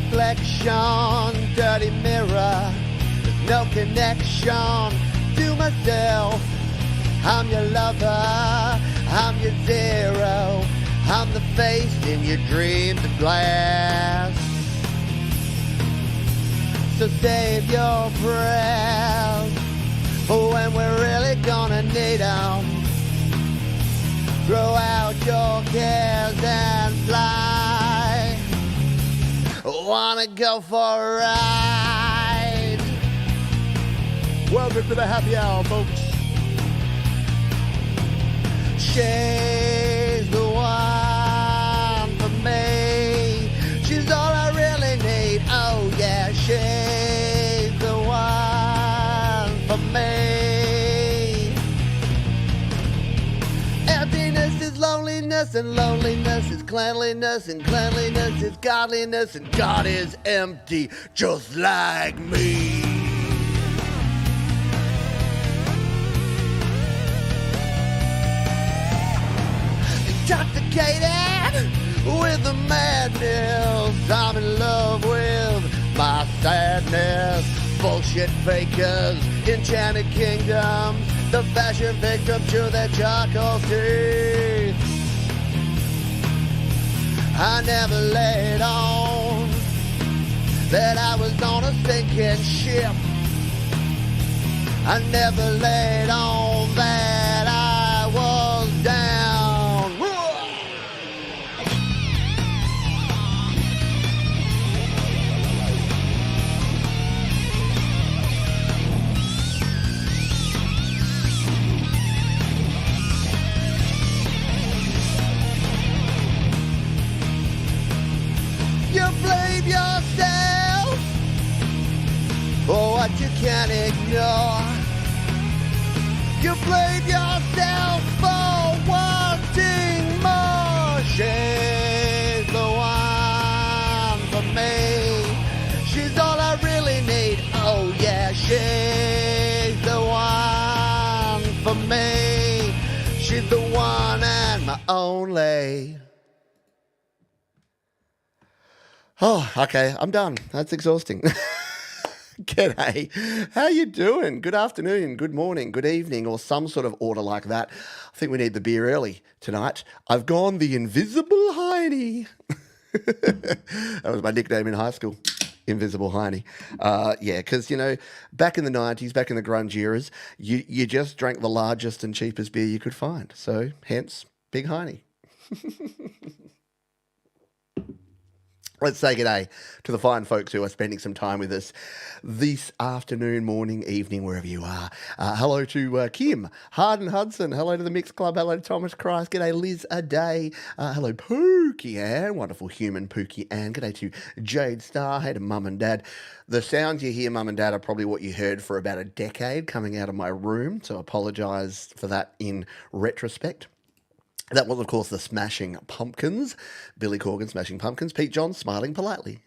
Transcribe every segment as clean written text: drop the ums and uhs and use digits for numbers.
reflection, dirty mirror, there's no connection to myself. I'm your lover, I'm your zero, I'm the face in your dreams of glass. So save your prayers for when we're really gonna need 'em. Throw out your cares and fly. Wanna go for a ride? Welcome to the happy hour, folks. She's the one for me. She's all I really need. Oh yeah, she's the one for me. Emptiness is loneliness, and loneliness is cleanliness, and cleanliness is godliness, and God is empty just like me. Intoxicated with the madness, I'm in love with my sadness. Bullshit fakers, enchanted kingdoms, the fashion victim to their charcoal teeth. I never laid on that I was on a sinking ship. I never laid on that I was down. You blame yourself for what you can't ignore. You blame yourself for wanting more. She's the one for me. She's all I really need. Oh yeah, she's the one for me. She's the one and my only. Oh, okay, I'm done. That's exhausting. G'day. How you doing? Good afternoon, good morning, good evening, or some sort of order like that. I think we need the beer early tonight. I've gone the Invisible Heine. That was my nickname in high school. Invisible Heine. Yeah, because, you know, back in the 90s, back in the grunge eras, you just drank the largest and cheapest beer you could find. So, hence, Big Heine. Let's say g'day to the fine folks who are spending some time with us this afternoon, morning, evening, wherever you are. Hello to Kim, Harden Hudson. Hello to the Mixed Club. Hello to Thomas Christ. G'day Liz Aday. Hello Pookie Ann, wonderful human Pookie Ann. G'day to Jade Star. Hey to Mum and Dad. The sounds you hear, Mum and Dad, are probably what you heard for about a decade coming out of my room, so I apologise for that in retrospect. That was, of course, the Smashing Pumpkins. Billy Corgan, Smashing Pumpkins. Pete John, smiling politely.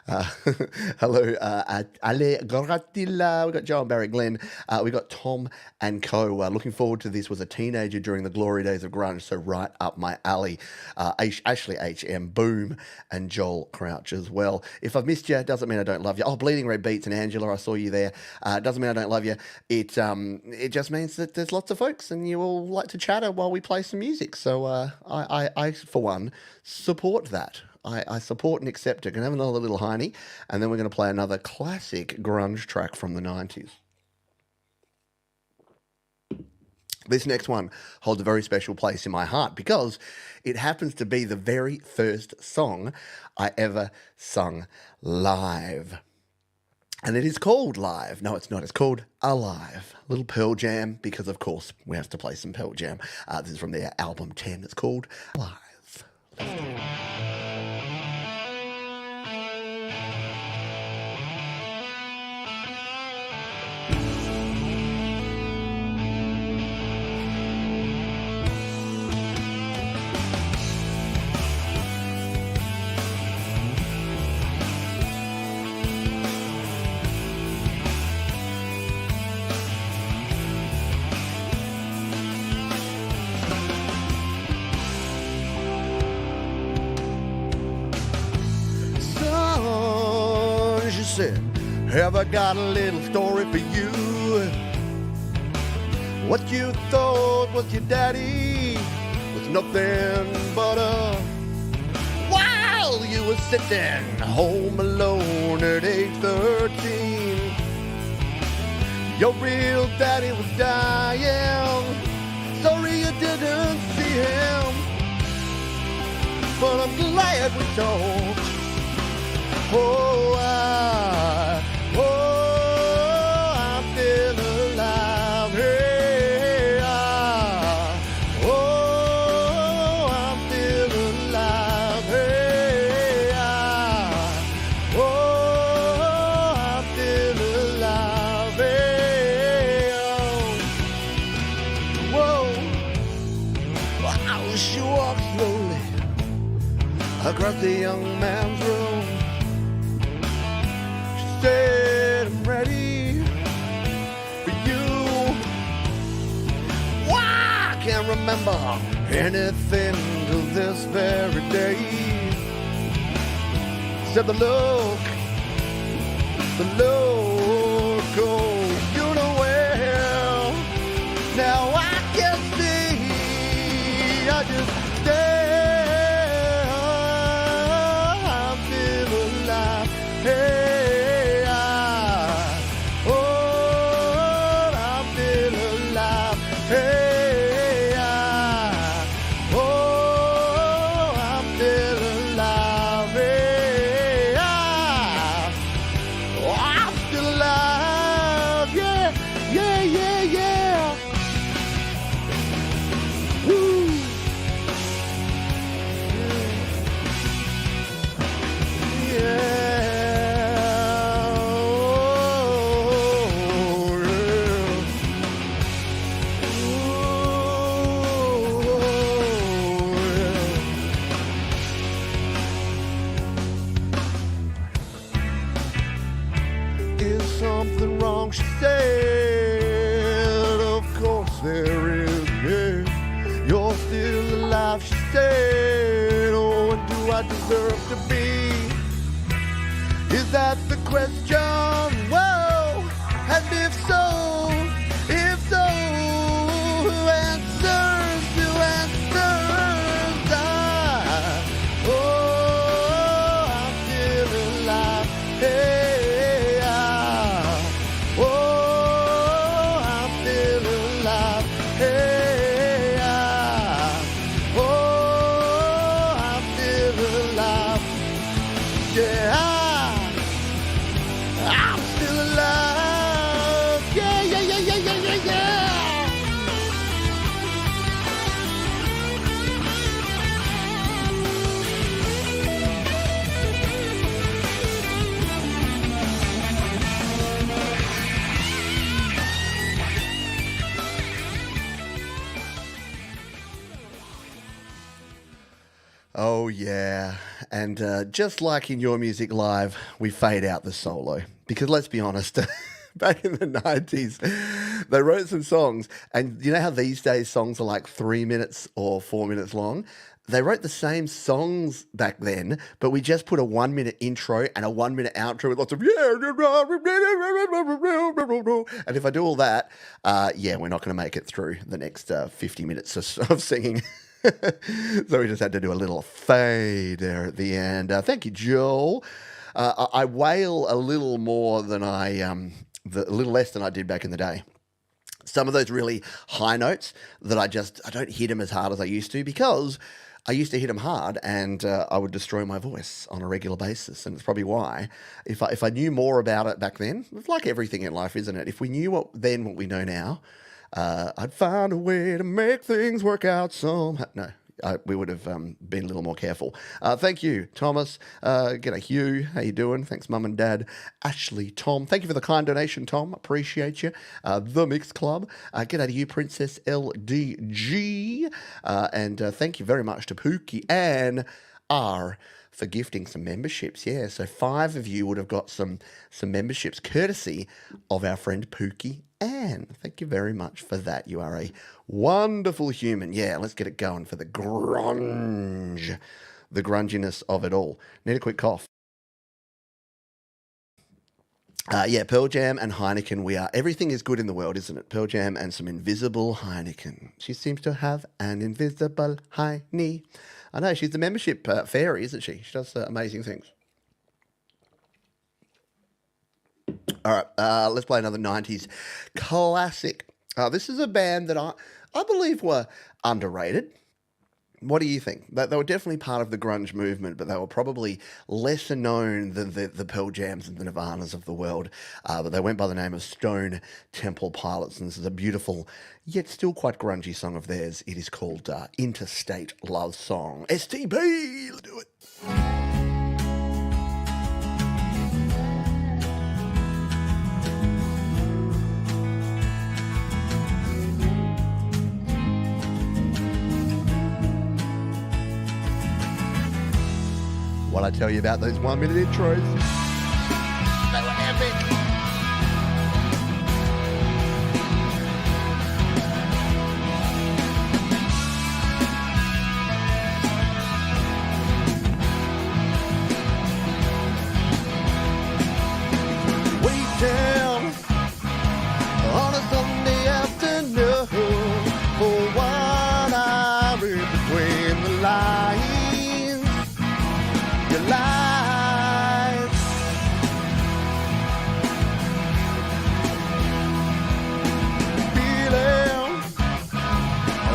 Hello, Ale Goratilla. We got Joe and Barry Glenn. We got Tom and Co. Looking forward to this. Was a teenager during the glory days of grunge, so right up my alley. Ashley H.M. Boom and Joel Crouch as well. If I've missed you, it doesn't mean I don't love you. Oh, Bleeding Red Beats and Angela, I saw you there. Doesn't mean I don't love you. It just means that there's lots of folks and you all like to chatter while we play some music. So I, for one, support that. I support and accept it. Can have another little Heine, and then we're going to play another classic grunge track from the 90s. This next one holds a very special place in my heart because it happens to be the very first song I ever sung live. And it is called Live. No, it's not. It's called Alive. Little Pearl Jam, because, of course, we have to play some Pearl Jam. This is from their album 10. It's called Alive. said, have I got a little story for you? What you thought was your daddy was nothing but a... While you were sitting home alone at age 13, your real daddy was dying. Sorry you didn't see him, but I'm glad we talked. I'm still alive. Hey, I'm still alive. Hey, I'm still alive. Hey, whoa. She walked slowly across the young man's room. She said, I'm ready for you. Why, I can't remember anything till this very day. Said the look goes, you know where. Now I can see, I just stare. I'm still alive. Hey, I'm still alive. Hey, I'm still alive. Hey, I'm still alive. Yeah, yeah, yeah, yeah. Woo. Is something wrong? She said, of course there is, yeah. You're still alive, she said. Oh, and do I deserve to be? Is that the question? Whoa, and if so, who answers? I'm still alive. Hey, I'm still alive. Hey, I'm still alive. Yeah, I'm still alive. Yeah, yeah, yeah, yeah, yeah, yeah, yeah. Oh, yeah. And just like in Your Music Live, we fade out the solo. Because let's be honest, back in the 90s, they wrote some songs. And you know how these days songs are like 3 minutes or 4 minutes long? They wrote the same songs back then, but we just put a 1 minute intro and a 1 minute outro with lots of and if I do all that, yeah, we're not going to make it through the next 50 minutes of singing. So we just had to do a little fade there at the end. Thank you, Joel. I wail a little more than a little less than I did back in the day. Some of those really high notes that I don't hit them as hard as I used to, because I used to hit them hard and I would destroy my voice on a regular basis. And it's probably why, if I knew more about it back then, it's like everything in life, isn't it? If we knew what we know now, I'd find a way to make things work out somehow. No, we would have been a little more careful. Thank you, Thomas. G'day, Hugh. How you doing? Thanks, Mum and Dad. Ashley, Tom. Thank you for the kind donation, Tom. Appreciate you. The Mix Club. G'day to you, Princess LDG. And thank you very much to Pookie and R for gifting some memberships. Yeah, so 5 of you would have got some memberships courtesy of our friend Pookie Ann. Thank you very much for that. You are a wonderful human. Yeah, let's get it going for the grunge, the grunginess of it all. Need a quick cough. Yeah, Pearl Jam and Heineken. We are. Everything is good in the world, isn't it? Pearl Jam and some invisible Heineken. She seems to have an invisible Heine. I know, she's the membership fairy, isn't she? She does amazing things. All right, let's play another 90s classic. This is a band that I believe were underrated. What do you think? They were definitely part of the grunge movement, but they were probably lesser known than the Pearl Jams and the Nirvanas of the world. But they went by the name of Stone Temple Pilots, and this is a beautiful, yet still quite grungy song of theirs. It is called Interstate Love Song. STP, let's do it. What I tell you about those 1 minute intros? They were epic. Way down on a Sunday afternoon for 1 hour between the lines. Life. Feeling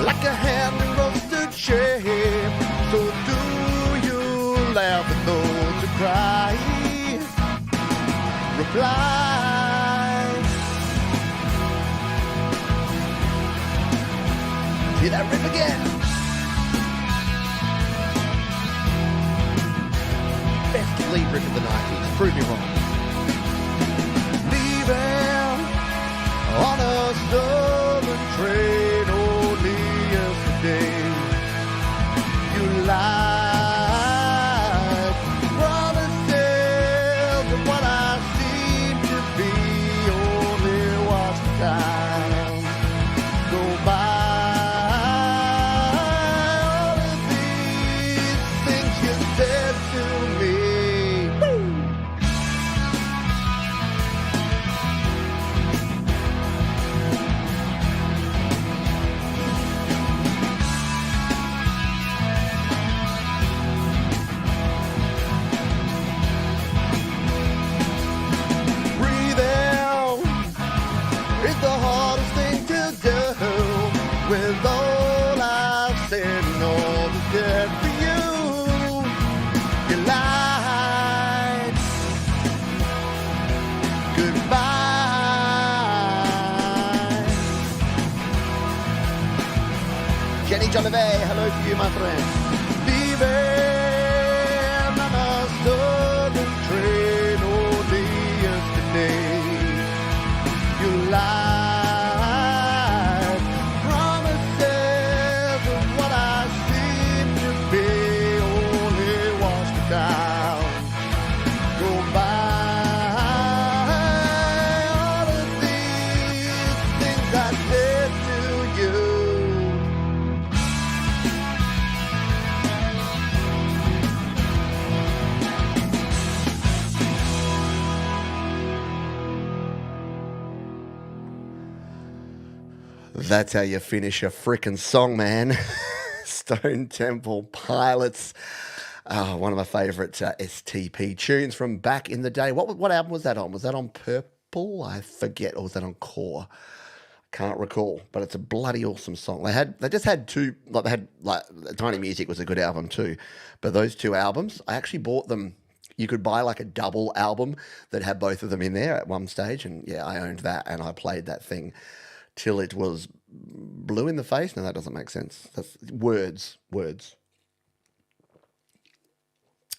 like a hand in roasted shape. So do you laugh at those who cry? Reply. Hear that riff again. Best lead riff of the 90s. Prove me wrong. Leaving on a southern train only yesterday. You lied, promises, and what I seem to be only watch time go by. All of these things you said to me. With all I've said and all that's good for you, you lied. Goodbye. Jenny Jolivet, hello to you, my friend. Leaving on a southern train only yesterday, you lied. That's how you finish a frickin' song, man. Stone Temple Pilots. One of my favourite STP tunes from back in the day. What album was that on? Was that on Purple? I forget. Or was that on Core? Can't recall. But it's a bloody awesome song. They just had two. They had Tiny Music was a good album too. But those two albums, I actually bought them. You could buy like a double album that had both of them in there at one stage, and yeah, I owned that and I played that thing till it was blue in the face. No, that doesn't make sense. That's words.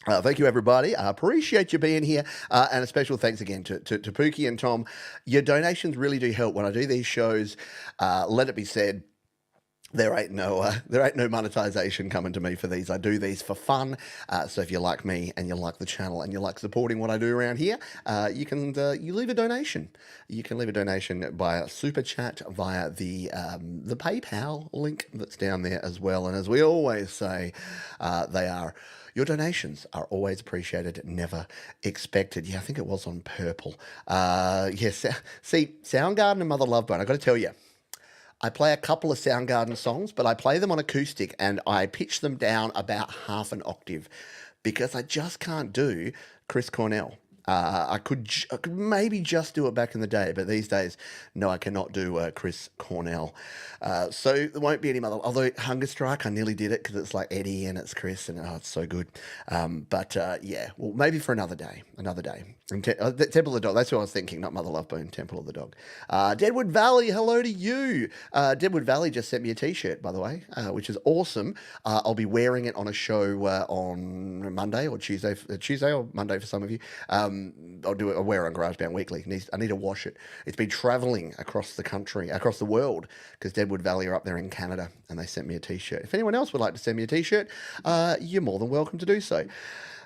Thank you, everybody. I appreciate you being here. And a special thanks again to Pookie and Tom. Your donations really do help when I do these shows. Let it be said, there ain't no monetization coming to me for these. I do these for fun. So if you like me and you like the channel and you like supporting what I do around here, you can you leave a donation. You can leave a donation via super chat via the PayPal link that's down there as well. And as we always say, they are Your donations are always appreciated, never expected. Yeah, I think it was on Purple. Yes, see, Soundgarden and Mother Love Bone, I got to tell you, I play a couple of Soundgarden songs, but I play them on acoustic and I pitch them down about half an octave because I just can't do Chris Cornell. I could maybe just do it back in the day, but these days, no, I cannot do Chris Cornell. So there won't be any mother. Although Hunger Strike, I nearly did it because it's like Eddie and it's Chris, and oh, it's so good. But yeah, well, maybe for another day. Another day. And Temple of the Dog. That's what I was thinking, not Mother Love Bone. Temple of the Dog. Deadwood Valley. Hello to you. Deadwood Valley just sent me a T-shirt, by the way, which is awesome. I'll be wearing it on a show on Monday or Tuesday. Tuesday or Monday for some of you. I'll wear it on GarageBand Weekly. I need to wash it. It's been traveling across the country, across the world, because Deadwood Valley are up there in Canada, and they sent me a T-shirt. If anyone else would like to send me a T-shirt, you're more than welcome to do so.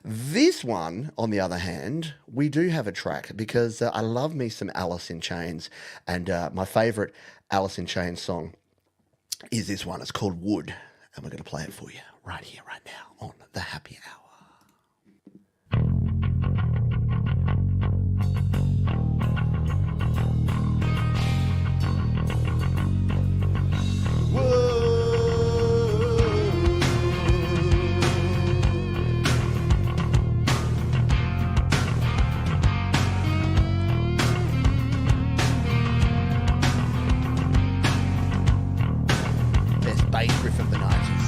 This one, on the other hand, we do have a track because I love me some Alice in Chains, and my favourite Alice in Chains song is this one. It's called Wood, and we're going to play it for you right here, right now on The Happy Hour. Best bass riff of the 90s.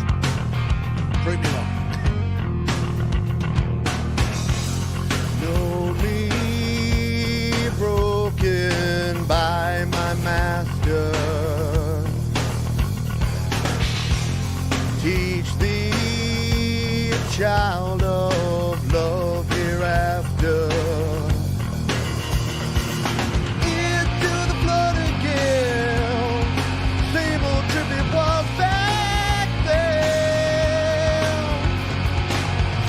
Prove me wrong. Know me broken by my master. Teach thee, child of love hereafter. Into the flood again. Same old trip it was back then.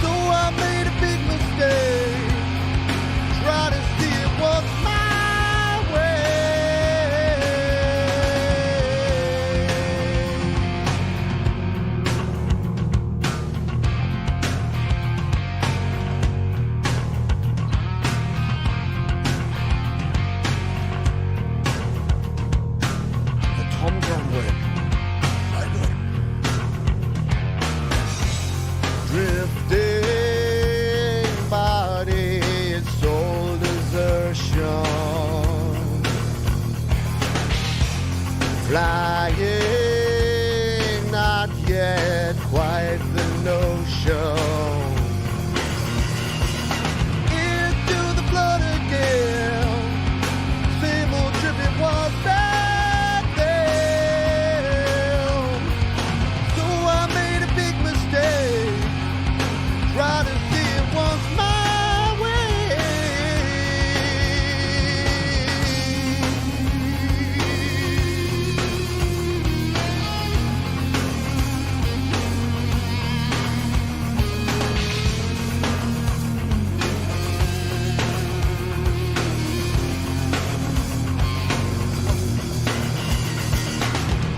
So I made a big mistake. Try to see it was my way. The Tom Drum work. No good. Drifting body, it's soul desertion. Flying, not yet quite the notion. Into the flood again. Same old trip it was back then. So I made a big mistake. Try to see it once my way.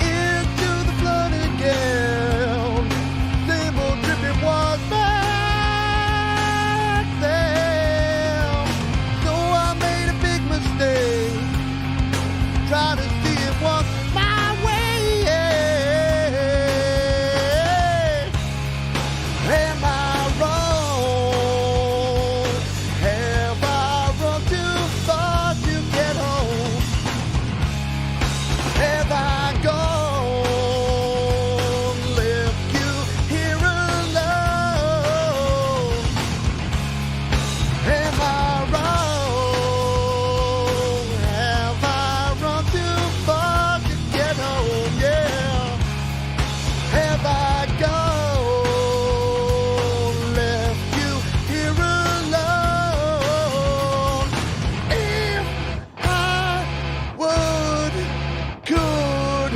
Into the flood again. Same old trip it was back then. So I made a big mistake. Try to see it once my way. Am I wrong? Have I run too far to get home? Have I gone, left you here alone? Am I wrong? Have I run too far to get home? Yeah. Have I gone, left you here alone? If I would, could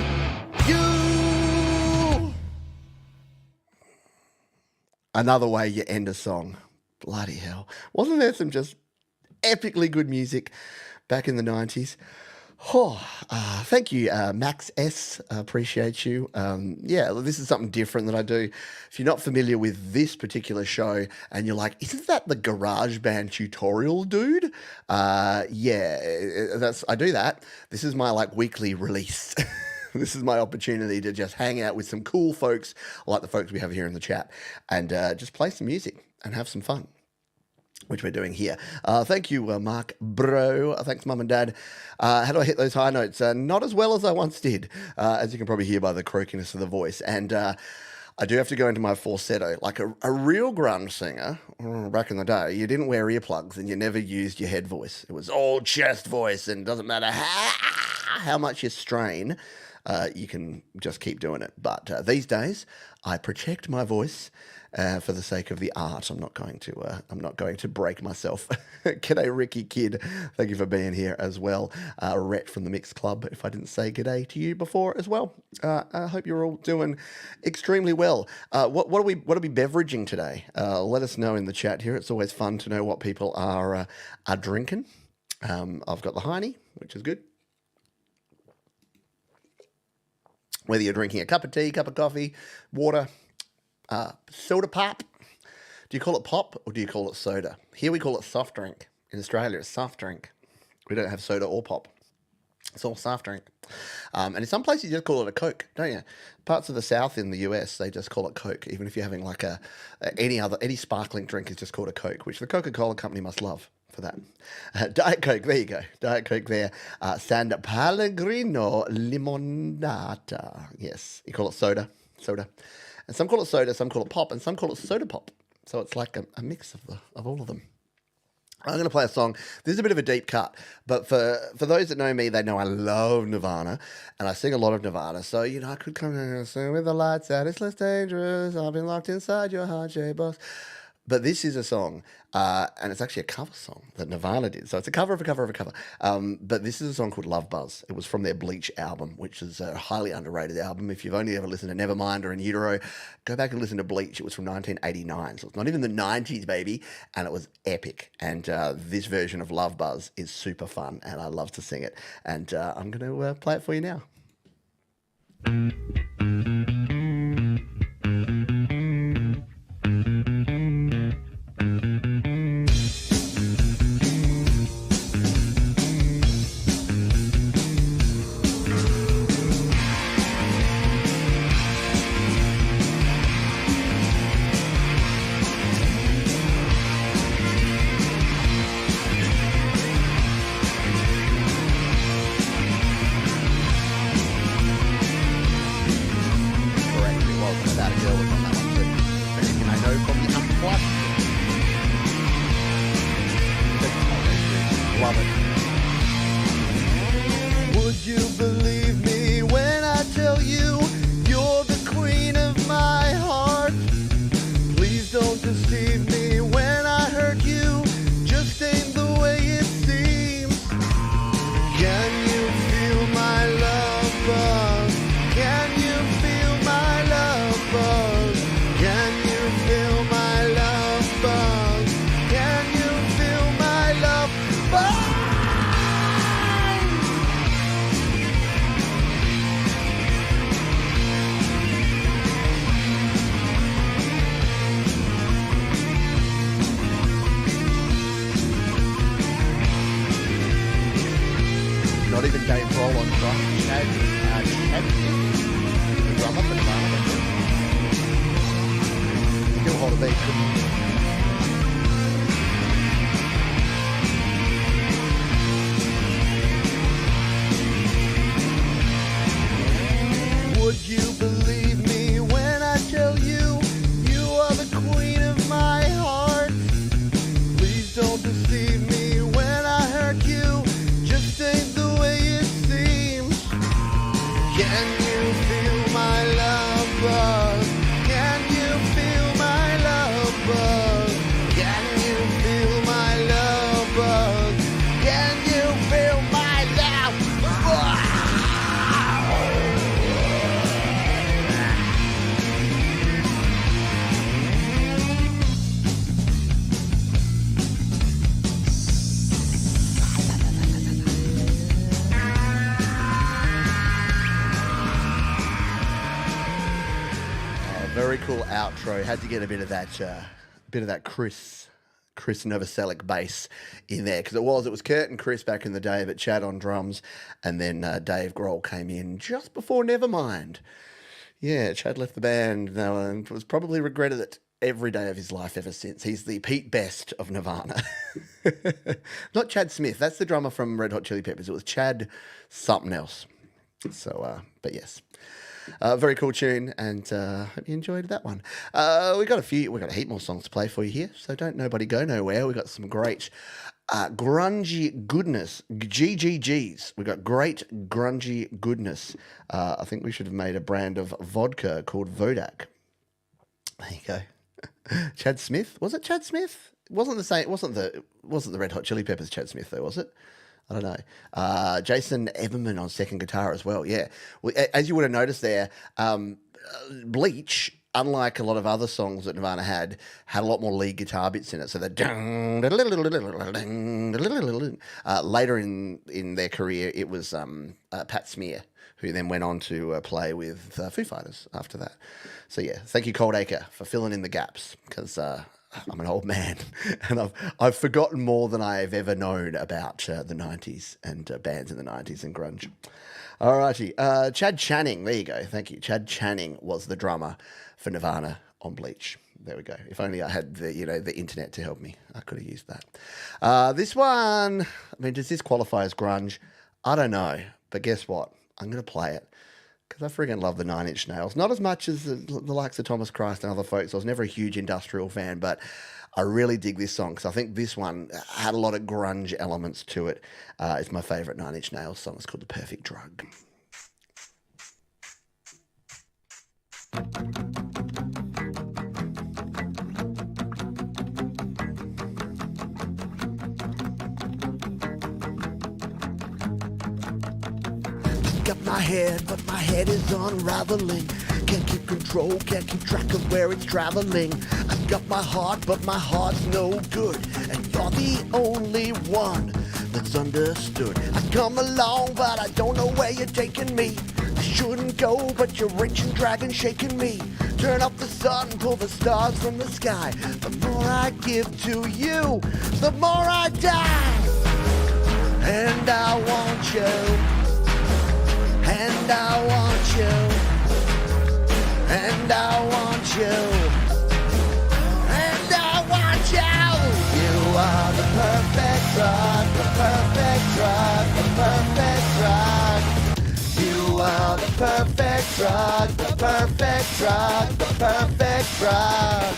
you? Another way you end a song. Bloody hell. Wasn't there some just epically good music back in the 90s? Oh, thank you, Max S. Appreciate you. Yeah, this is something different that I do. If you're not familiar with this particular show and you're like, isn't that the GarageBand tutorial dude? Yeah, I do that. This is my like weekly release. This is my opportunity to just hang out with some cool folks like the folks we have here in the chat and just play some music and have some fun, which we're doing here. Thank you, Mark Bro. Thanks, Mum and Dad. How do I hit those high notes? Not as well as I once did, as you can probably hear by the croakiness of the voice. And I do have to go into my falsetto. Like a real grunge singer, back in the day, you didn't wear earplugs and you never used your head voice. It was all chest voice, and it doesn't matter how much you strain, you can just keep doing it. But these days, I protect my voice for the sake of the art. I'm not going to break myself. G'day, Ricky Kid. Thank you for being here as well. Rhett from the Mixed Club. If I didn't say g'day to you before as well, I hope you're all doing extremely well. What are we beveraging today? Let us know in the chat here. It's always fun to know what people are drinking. I've got the Heine, which is good. Whether you're drinking a cup of tea, cup of coffee, water, soda pop. Do you call it pop or do you call it soda? Here we call it soft drink. In Australia, it's soft drink. We don't have soda or pop. It's all soft drink. And in some places, you just call it a Coke, don't you? Parts of the South in the US, they just call it Coke. Even if you're having like any sparkling drink is just called a Coke, which the Coca-Cola company must love for that. Diet Coke, there you go. Diet Coke there. San Pellegrino Limonata. Yes, you call it soda. And some call it soda, some call it pop, and some call it soda pop. So it's like a mix of all of them. I'm going to play a song. This is a bit of a deep cut, but for those that know me, they know I love Nirvana, and I sing a lot of Nirvana. So, I could come in and sing with the lights out, it's less dangerous, I've been locked inside your heart-shaped box. But this is a song, and it's actually a cover song that Nirvana did. So it's a cover of a cover of a cover. But this is a song called Love Buzz. It was from their Bleach album, which is a highly underrated album. If you've only ever listened to Nevermind or In Utero, go back and listen to Bleach. It was from 1989. So it's not even the 90s, baby. And it was epic. And this version of Love Buzz is super fun, and I love to sing it. And I'm going to play it for you now. Can you feel my love buzz? outro. Had to get a bit of that Chris Novoselic bass in there, because it was Kurt and Chris back in the day, but Chad on drums, and then Dave Grohl came in just before Nevermind. Yeah, Chad left the band and was probably regretted it every day of his life ever since. He's the Pete Best of Nirvana. Not Chad Smith. That's the drummer from Red Hot Chili Peppers. It was Chad something else. So, but yes. Very cool tune, and hope you enjoyed that one. We got a heap more songs to play for you here, so don't nobody go nowhere. We got some great grungy goodness, GGGs. We got great grungy goodness. I think we should have made a brand of vodka called Vodak. There you go. Chad Smith, was it Chad Smith? It wasn't the same. It wasn't the Red Hot Chili Peppers Chad Smith though, was it? I don't know. Jason Everman on second guitar as well. Yeah. Well, as you would have noticed there, Bleach, unlike a lot of other songs that Nirvana had a lot more lead guitar bits in it. So the later in their career, it was Pat Smear, who then went on to play with Foo Fighters after that. So yeah, thank you, Cold Acre, for filling in the gaps, because I'm an old man, and I've forgotten more than I've ever known about the 90s and bands in the 90s and grunge. All righty. Chad Channing, there you go. Thank you. Chad Channing was the drummer for Nirvana on Bleach. There we go. If only I had the internet to help me, I could have used that. This one, I mean, does this qualify as grunge? I don't know, but guess what? I'm going to play it, because I friggin' love the Nine Inch Nails. Not as much as the likes of Thomas Christ and other folks. I was never a huge industrial fan, but I really dig this song, because I think this one had a lot of grunge elements to it. It's my favourite Nine Inch Nails song. It's called The Perfect Drug. Got my head, but my head is unraveling. Can't keep control, can't keep track of where it's traveling. I've got my heart, but my heart's no good, and you're the only one that's understood. I come along, but I don't know where you're taking me. I shouldn't go, but you're reaching, dragging, shaking me. Turn up the sun, pull the stars from the sky. The more I give to you, the more I die. And I want you. And I want you, and I want you, and I want you. You are the perfect drug, the perfect drug, the perfect drug. You are the perfect drug, the perfect drug, the perfect drug.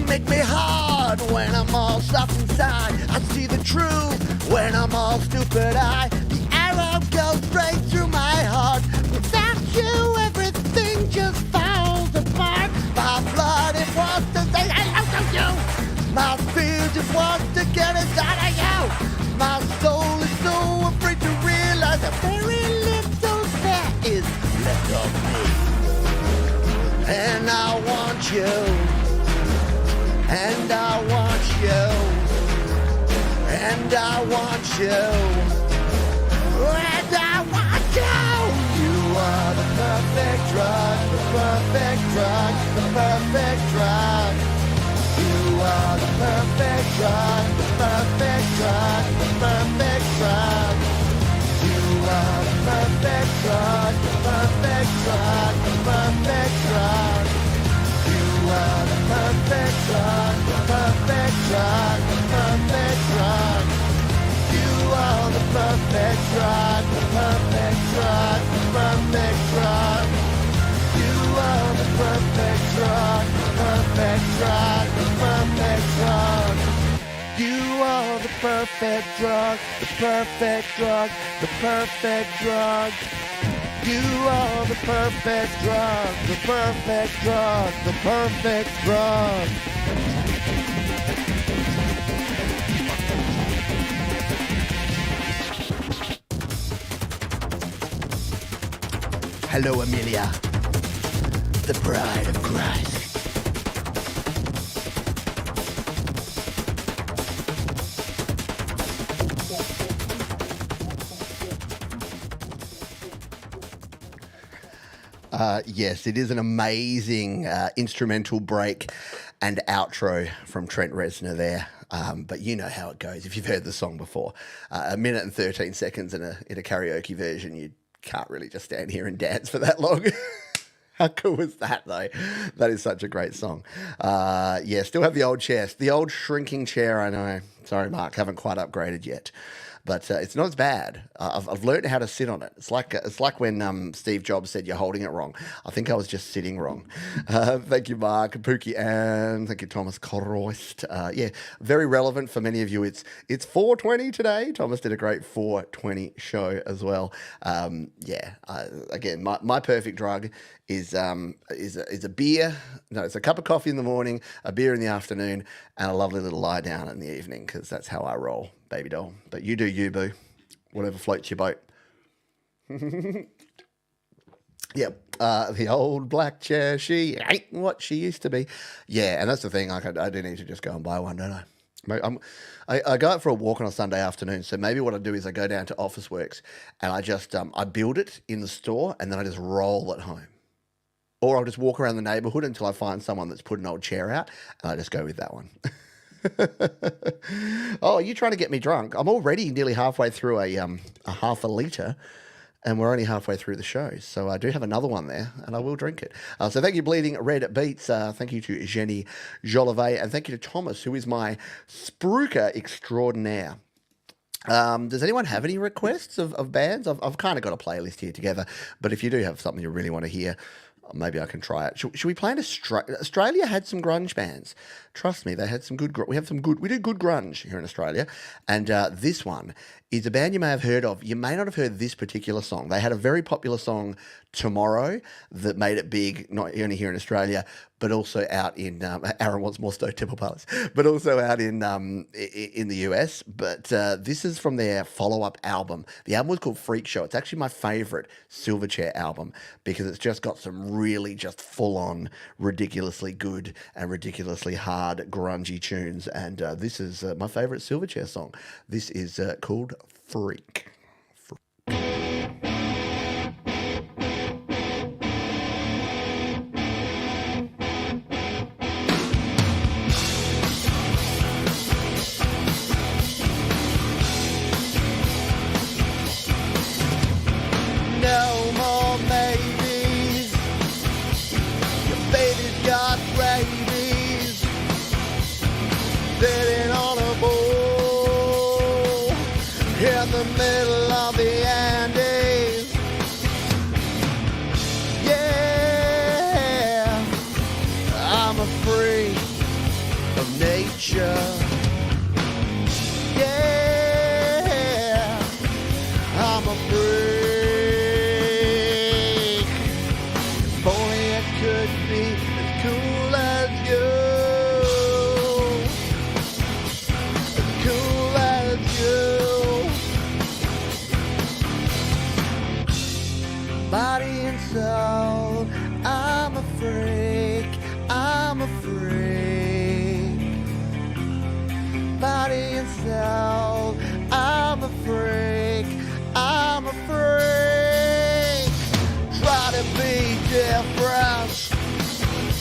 Make me hard when I'm all soft inside. I see the truth when I'm all stupid-eyed. The arrow goes straight through my heart. Without you, everything just falls apart. My blood, it wants to say hello to you. My fear just wants to get inside of you. My soul is so afraid to realize that very little that is left of me. And I want you. And I want you, and I want you, and I want you. You are the perfect drug, the perfect drug, the perfect drug. You are the perfect drug, the perfect drug, the perfect drug. You are the perfect drug, the perfect drug, the perfect drug. You are the perfect drug, the perfect drug, the perfect drug. You are the perfect drug, the perfect drug, the perfect drug. You are the perfect drug, the perfect drug, the perfect drug. You are the perfect drug, the perfect drug, the perfect drug. You are the perfect drug, the perfect drug, the perfect drug. Hello, Amelia, the bride of Christ. Yes, it is an amazing instrumental break and outro from Trent Reznor there. But you know how it goes if you've heard the song before. A minute and 13 seconds in a karaoke version, you can't really just stand here and dance for that long. How cool is that, though? That is such a great song. Yeah, still have the old chair. The old shrinking chair, I know. Sorry, Mark, haven't quite upgraded yet. But it's not as bad. I've learned how to sit on it. It's like when Steve Jobs said you're holding it wrong. I think I was just sitting wrong. Thank you, Mark, Pookie Ann. Thank you, Thomas Koroist. Yeah, very relevant for many of you. It's 4:20 today. Thomas did a great 4:20 show as well. Yeah, again, my perfect drug is a beer. No, it's a cup of coffee in the morning, a beer in the afternoon, and a lovely little lie down in the evening, because that's how I roll, baby doll. But you do you, boo. Whatever floats your boat. Yep. The old black chair, she ain't what she used to be. Yeah, and that's the thing. I do need to just go and buy one, don't I? I go out for a walk on a Sunday afternoon, so maybe what I do is I go down to Officeworks and I just I build it in the store and then I just roll it home. Or I'll just walk around the neighbourhood until I find someone that's put an old chair out, and I just go with that one. Oh, are you trying to get me drunk? I'm already nearly halfway through a half a litre, and we're only halfway through the show. So I do have another one there, and I will drink it. So thank you, Bleeding Red Beats. Thank you to Jenny Jolivet, and thank you to Thomas, who is my spruiker extraordinaire. Does anyone have any requests of bands? I've kind of got a playlist here together, but if you do have something you really want to hear, maybe I can try it. Should we play in Australia? Australia had some grunge bands. Trust me, they had some good. We do good grunge here in Australia, and this one is a band you may have heard of. You may not have heard this particular song. They had a very popular song, Tomorrow, that made it big, not only here in Australia, but also out in Aaron wants more Stone Temple Pilots, but also out in the US. But this is from their follow-up album. The album was called Freak Show. It's actually my favourite Silverchair album because it's just got some really just full-on, ridiculously good and ridiculously hard grungy tunes. And this is my favourite Silverchair song. This is called Freak. No more maybes. Your baby's got rabies. Sitting on a bowl in the middle of the Andes. Yeah, I'm a freak of nature. Yeah, I'm a freak. If only I could be as cool as you. As cool as you. Body and soul, I'm a freak. I'm a freak. Body and soul, I'm a freak. I'm a freak. Try to be different,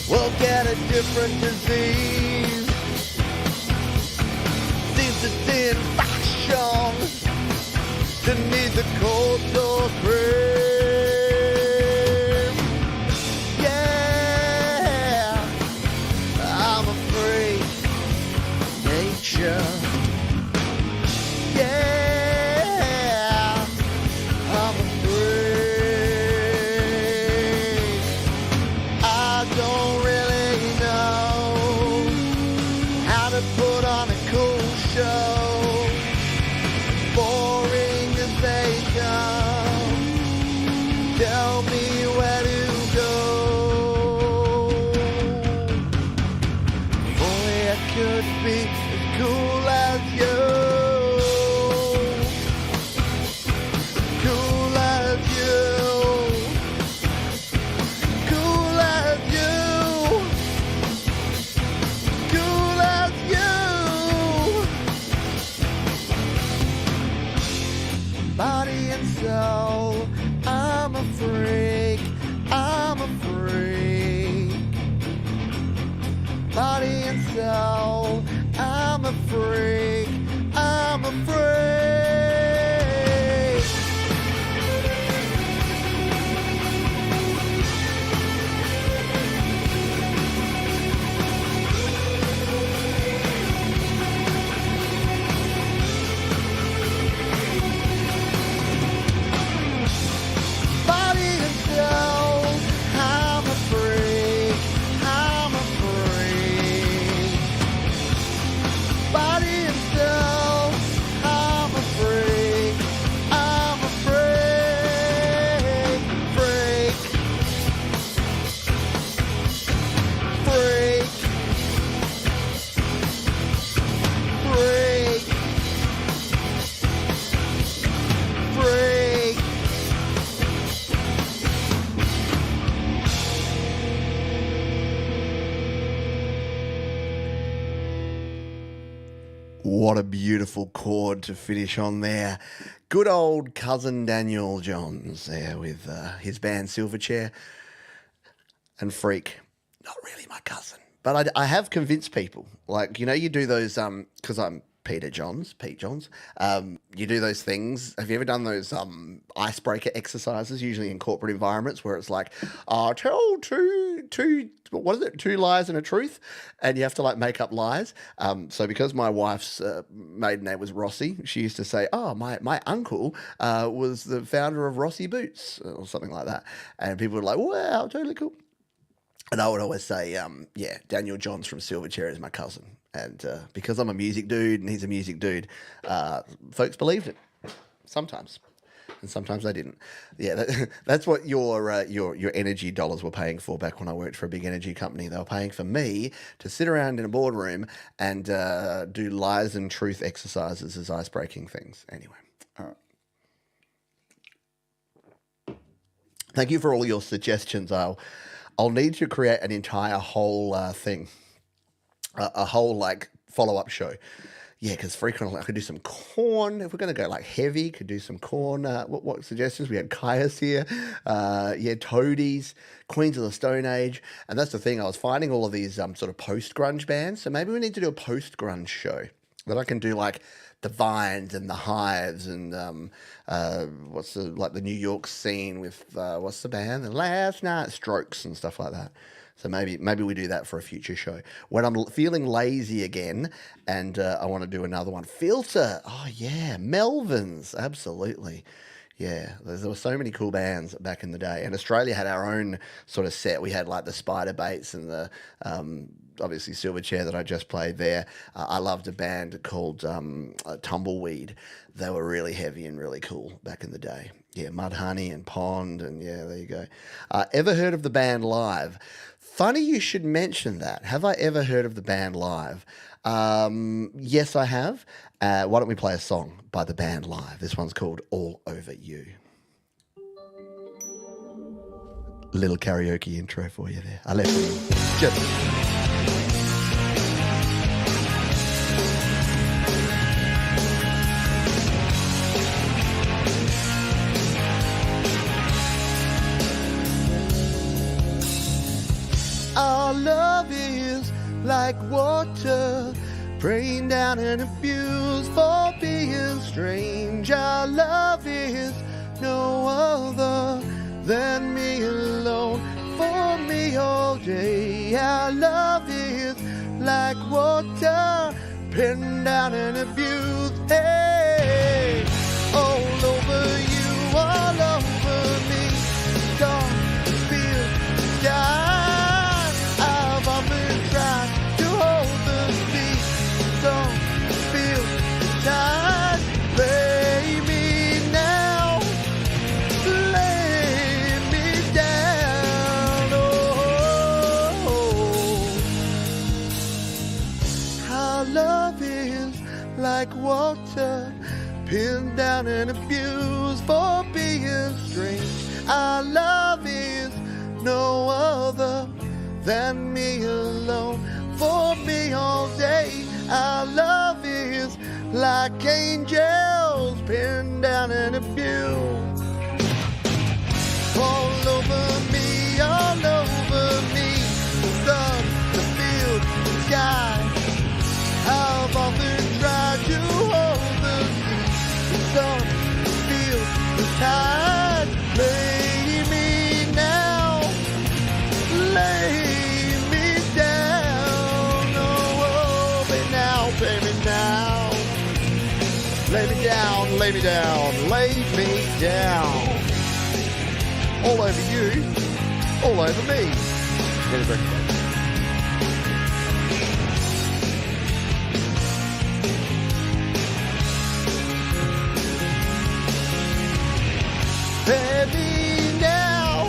we'll get a different disease. Seems it's in fashion to need the cold sore cream. Yeah, I'm a freak of nature. Yeah, I'm a freak. I don't really know how to put on a cool show. Boring as they come, What a beautiful chord to finish on there. Good old cousin Daniel Johns there with his band Silverchair and Freak. Not really my cousin, but I have convinced people. Like, you know, you do those, because I'm Pete Johns. You do those things. Have you ever done those icebreaker exercises, usually in corporate environments, where it's like, tell two lies and a truth, and you have to like make up lies. So because my wife's maiden name was Rossi, she used to say, my uncle was the founder of Rossi Boots or something like that. And people were like, wow, totally cool. And I would always say, Daniel Johns from Silverchair is my cousin. And because I'm a music dude and he's a music dude, folks believed it sometimes. And sometimes they didn't. Yeah, that's what your energy dollars were paying for back when I worked for a big energy company. They were paying for me to sit around in a boardroom and do lies and truth exercises as ice-breaking things. Anyway, all right. Thank you for all your suggestions. I'll need to create an entire whole thing, a whole like follow-up show. Yeah, because frequently I could do some corn. If we're going to go like heavy, could do some corn. What suggestions? We had Caius here. Toadies, Queens of the Stone Age. And that's the thing. I was finding all of these sort of post-grunge bands. So maybe we need to do a post-grunge show that I can do like the Vines and the Hives and the New York scene with what's the band? The Last Night Strokes and stuff like that. So maybe we do that for a future show. When I'm feeling lazy again and I want to do another one. Filter. Oh, yeah. Melvins. Absolutely. Yeah. There were so many cool bands back in the day. And Australia had our own sort of set. We had like the Spider Baits and the obviously Silverchair that I just played there. I loved a band called Tumbleweed. They were really heavy and really cool back in the day. Yeah, Mudhoney and Pond, and yeah, there you go. Ever heard of the band Live? Funny you should mention that. Have I ever heard of the band Live? Yes, I have. Why don't we play a song by the band Live? This one's called All Over You. Little karaoke intro for you there. I left it just... Our love is like water, praying down and abused for being strange. Our love is no other than me alone, for me all day. Our love is like water, pinned down and abused. Hey, all over you, all over me. Don't feel sky. Lay me now, lay me down. Oh, our love is like water, pinned down and abused for being strange. Our love is no other than me alone, for me all day. Our love is like angels pinned down and abused. All over me, all over me. The sun, the field, the sky. I've often tried to hold the sea. The sun, the field, the tide. Lay me now, lay me down. Oh, baby now, baby now. Lay me down, lay me down, lay me down. All over you, all over me. Get a break. Baby now,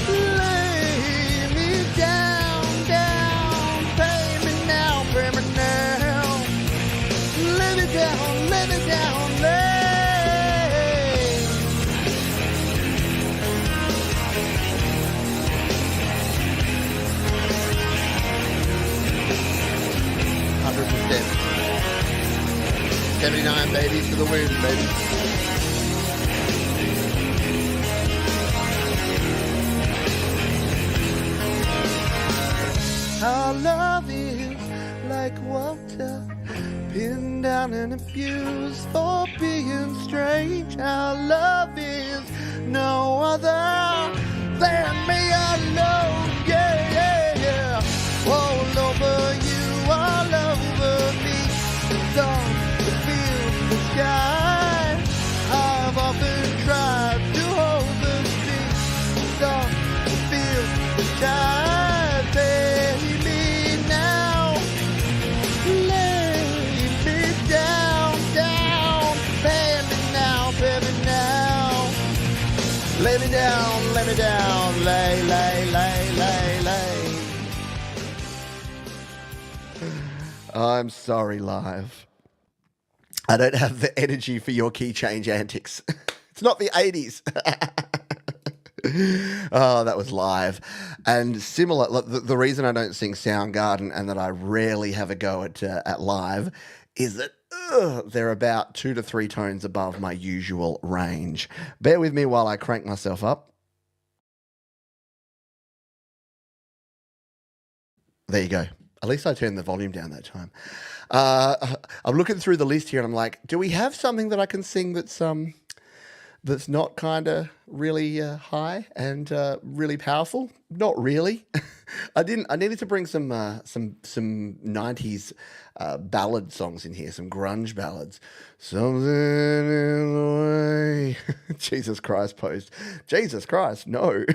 lay me down, down. Pay me now, pay me now. Lay me down, lay me down, lay. 79 baby to the win, baby. Our love is like water, pinned down and abused for being strange. Our love is no other than me alone. Yeah, yeah, yeah. All over you, all over me. The dawn, the field, the sky. I've often tried to hold the street. The dawn, the field, the sky. Lay me now. Lay me down, down. Pay me now, pay me now. Lay me down, lay me down. Lay, lay, lay, lay, lay. I'm sorry, Live. I don't have the energy for your key change antics. It's not the 80s. Oh, that was Live. And similar, like, the reason I don't sing Soundgarden and that I rarely have a go at Live is that they're about 2 to 3 tones above my usual range. Bear with me while I crank myself up. There you go. At least I turned the volume down that time. I'm looking through the list here and I'm like, do we have something that I can sing that's not kind of really high and really powerful? Not really. I needed to bring some 90s ballad songs in here, some grunge ballads. Something in the way. Jesus Christ, post. Jesus Christ, no.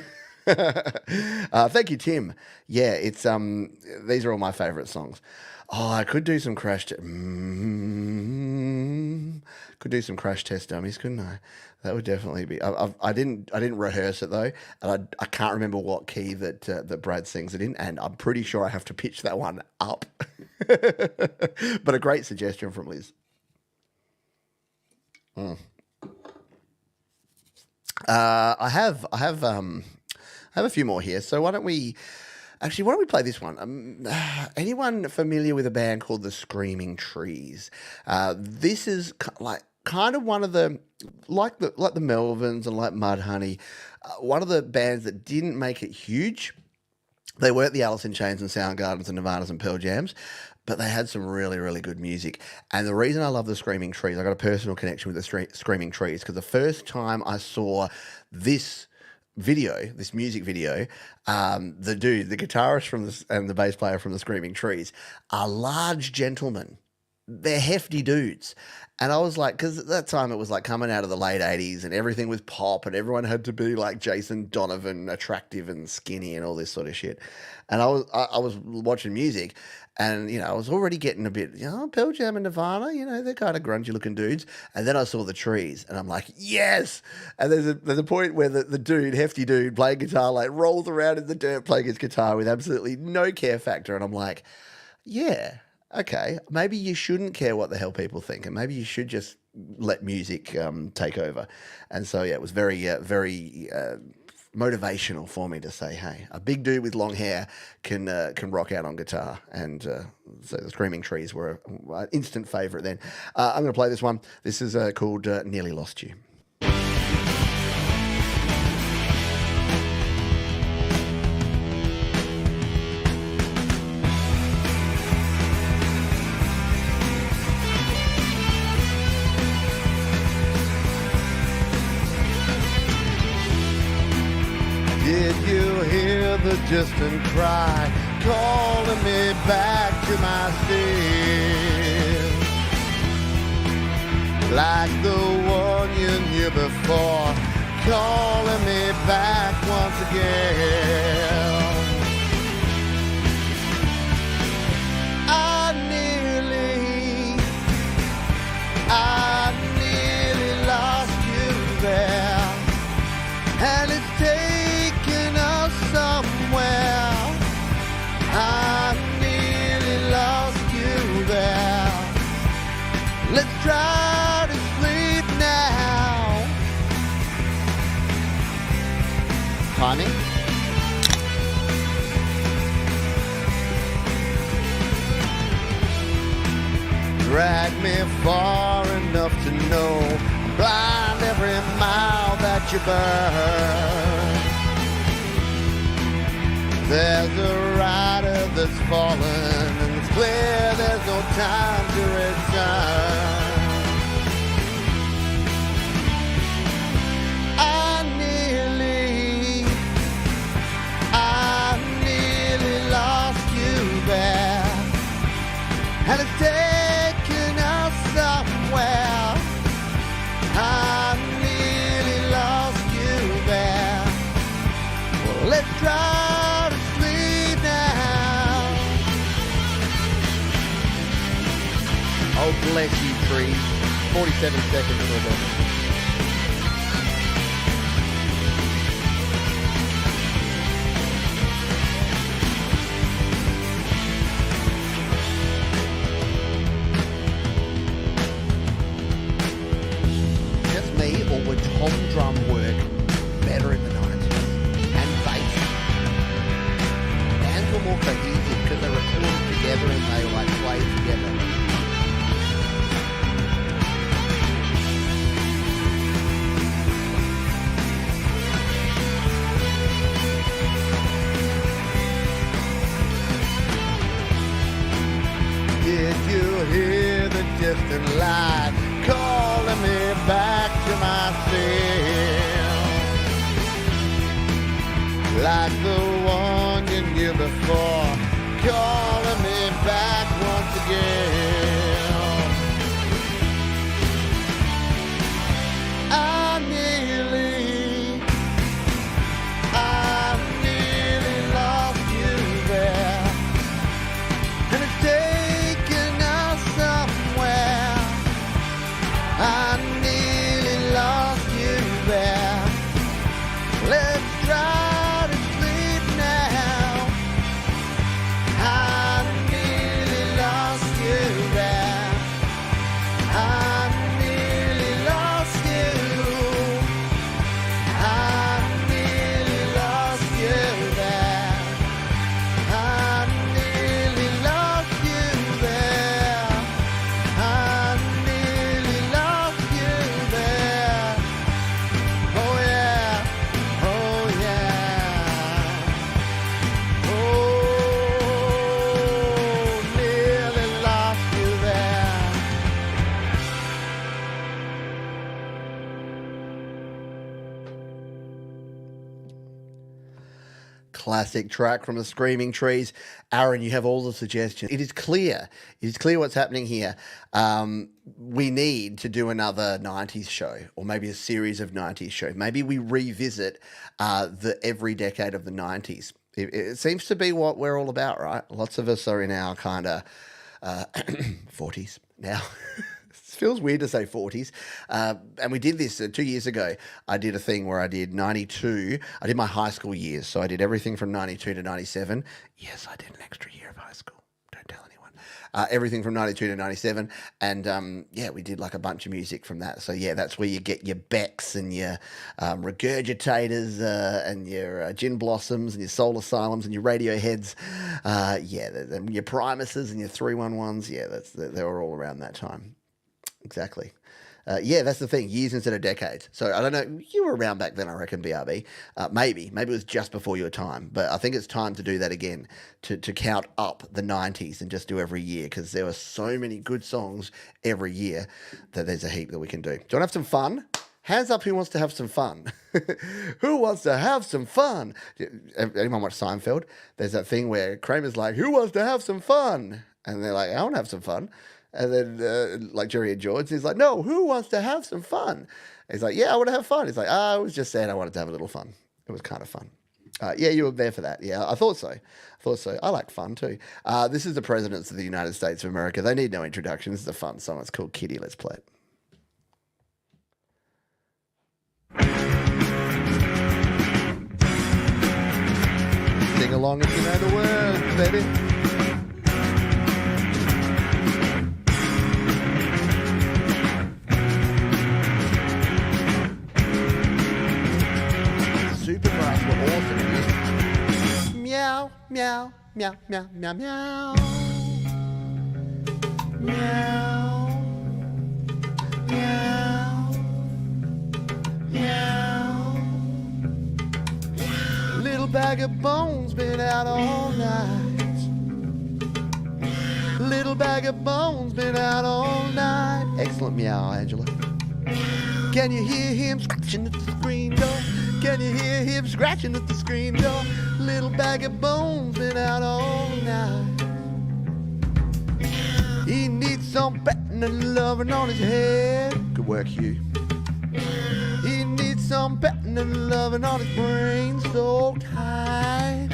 Thank you, Tim. Yeah, it's these are all my favorite songs. Oh, I could do some crash. Could do some crash test dummies, couldn't I? That would definitely be. I didn't rehearse it though, and I can't remember what key that Brad sings it in, and I'm pretty sure I have to pitch that one up. But a great suggestion from Liz. I have a few more here. So why don't we play this one? Anyone familiar with a band called the Screaming Trees? This is kind of one of the like the Melvins and like Mudhoney, one of the bands that didn't make it huge. They weren't the Alice in Chains and Soundgardens and Nirvanas and Pearl Jams, but they had some really, really good music. And the reason I love the Screaming Trees, I got a personal connection with the Screaming Trees because the first time I saw this music video, the guitarist and the bass player from the Screaming Trees are large gentlemen. They're hefty dudes. And I was like, because at that time it was like coming out of the late 80s and everything was pop and everyone had to be like Jason Donovan, attractive and skinny and all this sort of shit. And I was watching music and, I was already getting a bit, Pearl Jam and Nirvana, they're kind of grungy looking dudes. And then I saw the Trees and I'm like, yes. And there's a point where the hefty dude playing guitar, like rolls around in the dirt playing his guitar with absolutely no care factor. And I'm like, yeah. Okay, maybe you shouldn't care what the hell people think, and maybe you should just let music take over. And so, yeah, it was very motivational for me to say, hey, a big dude with long hair can rock out on guitar. And so the Screaming Trees were an instant favourite then. I'm going to play this one. This is called Nearly Lost You. Did you hear the distant cry calling me back to my steel? Like the one you knew before, calling me back once again. I nearly lost you there, and it's taken us somewhere. I nearly lost you there. Let's try to sleep now. Honey? Drag me far enough to know I'm blind every mile that you burn. There's a rider that's fallen, and it's clear there's no time to return. I nearly lost you there, and it's taken us somewhere. I nearly lost you there. Well, let's try to sleep now. Oh, bless you, trees. 47 seconds till then. Tom drum work better in the 90s, and bass. Bands were more cohesive because they recorded together and they like played together. Did you hear the distant light calling me back to myself, like the one you knew before, calling me back once again. I nearly lost you there, and it's taken us somewhere. I nearly lost you there. Let's try to sleep now. I nearly lost you there. I nearly lost you. I nearly lost you there. I nearly lost you there. I nearly lost you there. Oh yeah, oh yeah. Oh, nearly lost you there. Classic track from the Screaming Trees. Aaron, you have all the suggestions. It is clear what's happening here. We need to do another 90s show, or maybe a series of 90s shows. Maybe we revisit every decade of the 90s. It seems to be what we're all about, right? Lots of us are in our kind of 40s now. It feels weird to say 40s. And we did this 2 years ago. I did a thing where I did 92. I did my high school years. So I did everything from 92 to 97. Yes, I did an extra year of high school. Don't tell anyone. Everything from 92 to 97. And yeah, we did like a bunch of music from that. So yeah, that's where you get your Becks and your Regurgitators and your Gin Blossoms and your Soul Asylums and your Radioheads. Yeah, your Primuses and your 311s. Yeah, they were all around that time. Exactly. Yeah, that's the thing. Years instead of decades. So I don't know. You were around back then, I reckon, BRB. Maybe it was just before your time. But I think it's time to do that again, to count up the 90s and just do every year, because there were so many good songs every year that there's a heap that we can do. Do you want to have some fun? Hands up who wants to have some fun. Who wants to have some fun? Anyone watch Seinfeld? There's that thing where Kramer's like, who wants to have some fun? And they're like, I want to have some fun. And then, like Jerry and George, he's like, no, who wants to have some fun? He's like, yeah, I want to have fun. He's like, I was just saying I wanted to have a little fun. It was kind of fun. Yeah, you were there for that. Yeah, I thought so. I like fun too. This is the Presidents of the United States of America. They need no introduction. This is a fun song. It's called Kitty. Let's play it. Sing along if you know the words, baby. Supergrass were awesome. Meow, meow, meow, meow, meow, meow. Meow. Meow. Meow. Little bag of bones been out all night. Little bag of bones been out all night. Excellent meow, Angela. Can you hear him scratching at the screen door? Can you hear him scratching at the screen door? Little bag of bones been out all night. He needs some petting and loving on his head. Good work, Hugh. He needs some petting and loving on his brain so tight.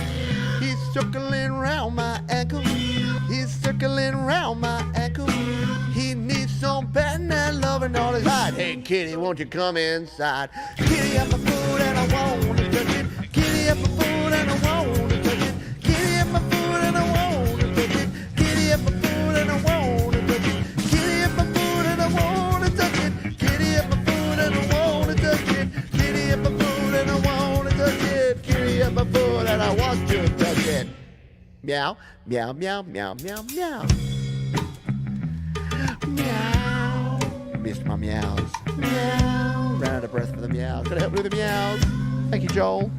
He's circling round my ankle. He's circling round my ankle. He needs some petting and loving on his hide. Hey, kitty, won't you come inside? Kitty up my foot and I want to touch it. Kitty up my foot and I want to touch it. Kitty up my foot and I want to touch it. Kitty up my foot and I want to touch it. Kitty up my foot and I want to touch it. Kitty up my foot and I want to touch it. Kitty up my foot and I want to touch it. Kitty up my foot and I want to touch it. Meow, meow, meow, meow, meow, meow. Meow. Missed my meows. Meow. Ran out of breath for the meows. Gotta help me with the meows. Thank you, Joel.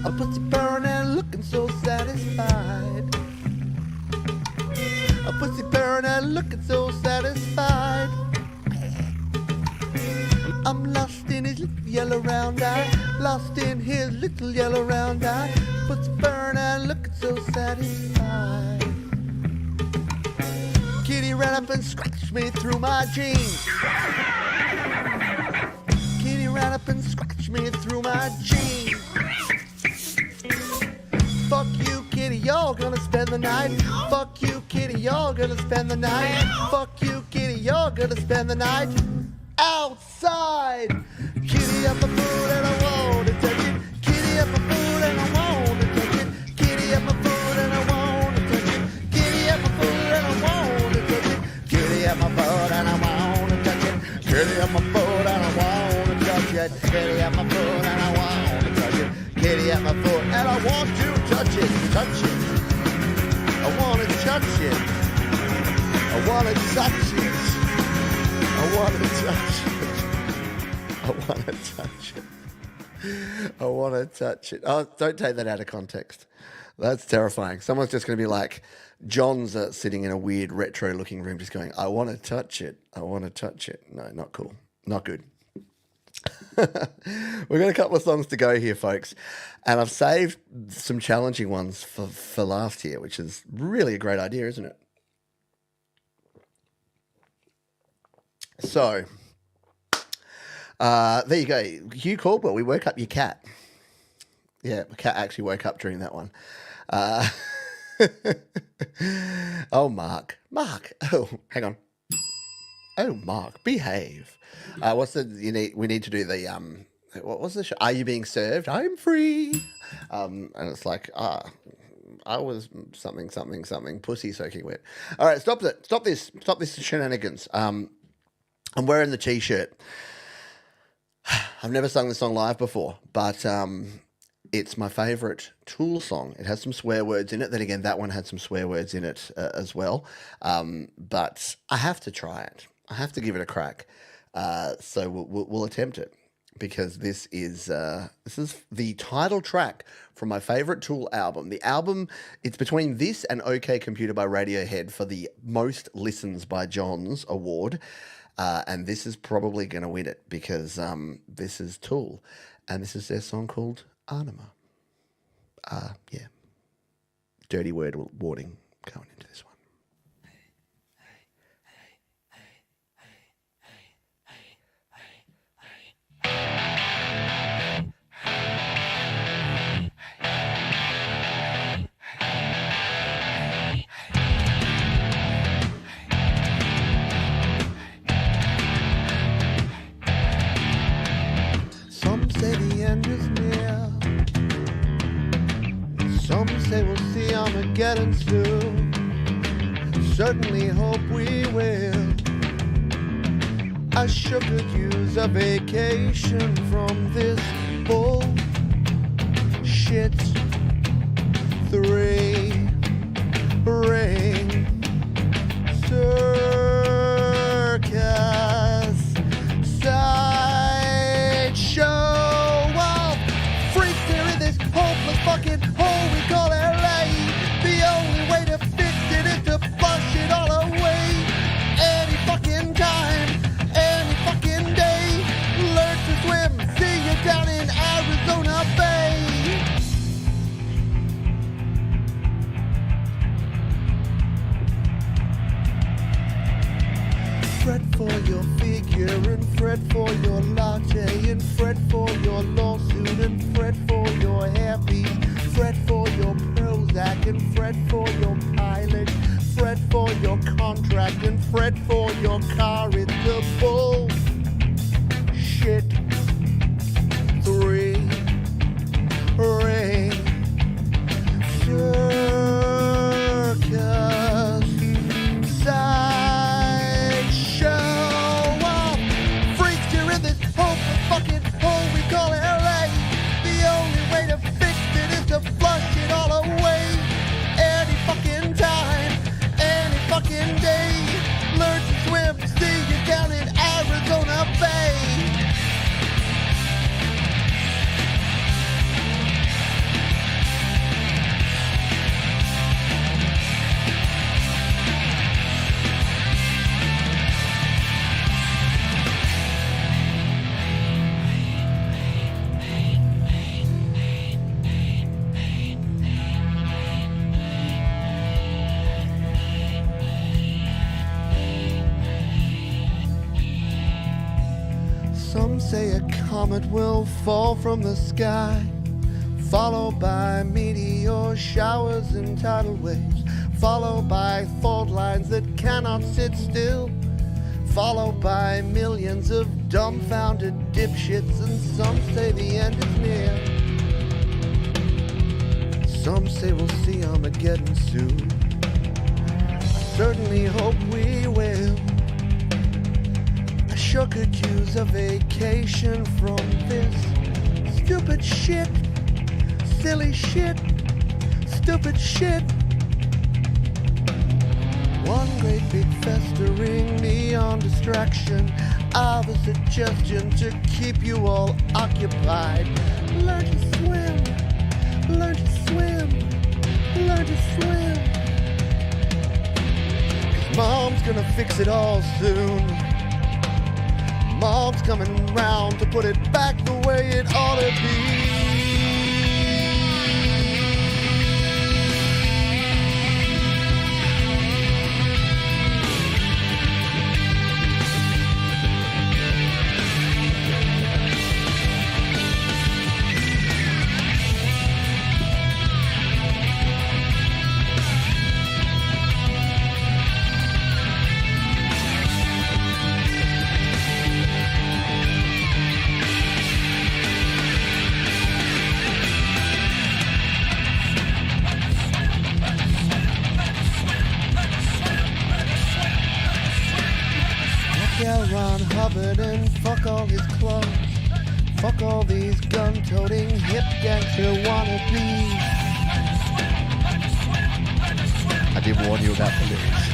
A pussy purring and looking so satisfied. A pussy purring and looking so satisfied. I'm lost in his little yellow round eye. Lost in his little yellow round eye. Pussy purring and looking so satisfied. Kitty ran up and scratched me through my jeans. Kitty ran up and scratched me through my jeans. Fuck you, kitty, you're gonna spend the night. Fuck you, kitty, you're gonna spend the night. Fuck you, kitty, you're gonna spend the night outside. Kitty up my foot and I want to touch it. Kitty up my foot and I want to touch it. Kitty up my foot and I want to touch it. Kitty up my foot and I want to touch it. Kitty up my foot and I want to touch it. Kitty up my foot and I want to touch it. Kitty up my foot and I want to touch it. Kitty up my foot and I want to touch it. Touch it. I want to touch it. I want to touch it. I want to touch it. I want to touch it. I want to touch it. Oh, don't take that out of context. That's terrifying. Someone's just going to be like, John's sitting in a weird retro-looking room just going, I want to touch it. I want to touch it. No, not cool. Not good. We've got a couple of songs to go here, folks. And I've saved some challenging ones for last year, which is really a great idea, isn't it? So, there you go. Hugh Caldwell, we woke up your cat. Yeah, my cat actually woke up during that one. Oh, Mark. Oh, hang on. Oh, Mark, behave. We need to do the, what was the show? Are you being served? I'm free. And it's like, I was something, pussy soaking wet. All right, stop this shenanigans. I'm wearing the t-shirt. I've never sung this song live before, but it's my favourite Tool song. It has some swear words in it. Then again, that one had some swear words in it as well. But I have to try it. I have to give it a crack. So we'll attempt it because this is the title track from my favourite Tool album. The album, it's between this and OK Computer by Radiohead for the most listens by John's award. And this is probably going to win it because this is Tool. And this is their song called Ænema. Yeah. Dirty word warning going into this one. Some say the end is near. Some say we'll see Armageddon soon. Certainly hope we will. I sure could use a vacation from this bullshit. 3-ring circus. and fret for your pilot, fret for your contract, and fret for your car. It's a bullshit three ring circus sideshow of freaks. You're in this hopeless fucking hole we call LA. The only way to fix it is to flush it all away. Any fucking time, any fucking day. Learn to swim, see you down in Arizona Bay. Some say a comet will fall from the sky, followed by meteor showers and tidal waves, followed by fault lines that cannot sit still, followed by millions of dumbfounded dipshits. And some say the end is near. Some say we'll see Armageddon soon. I certainly hope we will. I sure could use a vacation from this stupid shit, silly shit, stupid shit. One great big festering neon distraction of a suggestion to keep you all occupied. Learn to swim, learn to swim, learn to swim. 'Cause Mom's gonna fix it all soon. Mom's coming round to put it back the way it ought to be. Ron Hubbard and fuck all his clothes. Fuck all these gun-toting hip gangster wannabes. I did warn you about the lyrics.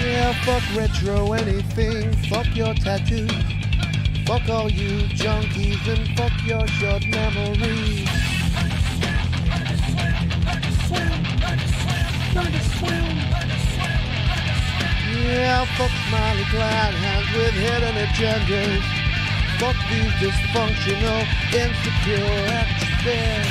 Yeah, fuck retro anything. Fuck your tattoos. Fuck all you junkies and fuck your short memories. Yeah, fuck smiley glad hands with hidden agendas. Fuck these dysfunctional, insecure actresses.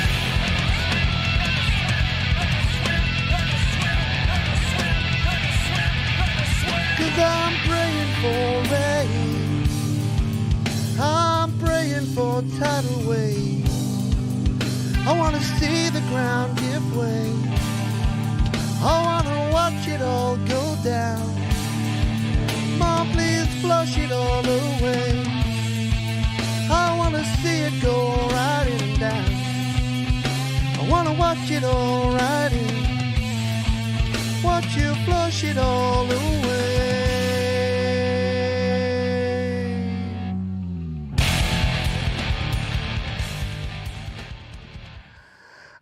'Cause I'm praying for rain. I'm praying for tidal waves. I wanna see the ground give way. I wanna watch it all go down. Mom, please flush it all away. I wanna see it go right in and down. I wanna watch it all right in. Watch you flush it all away.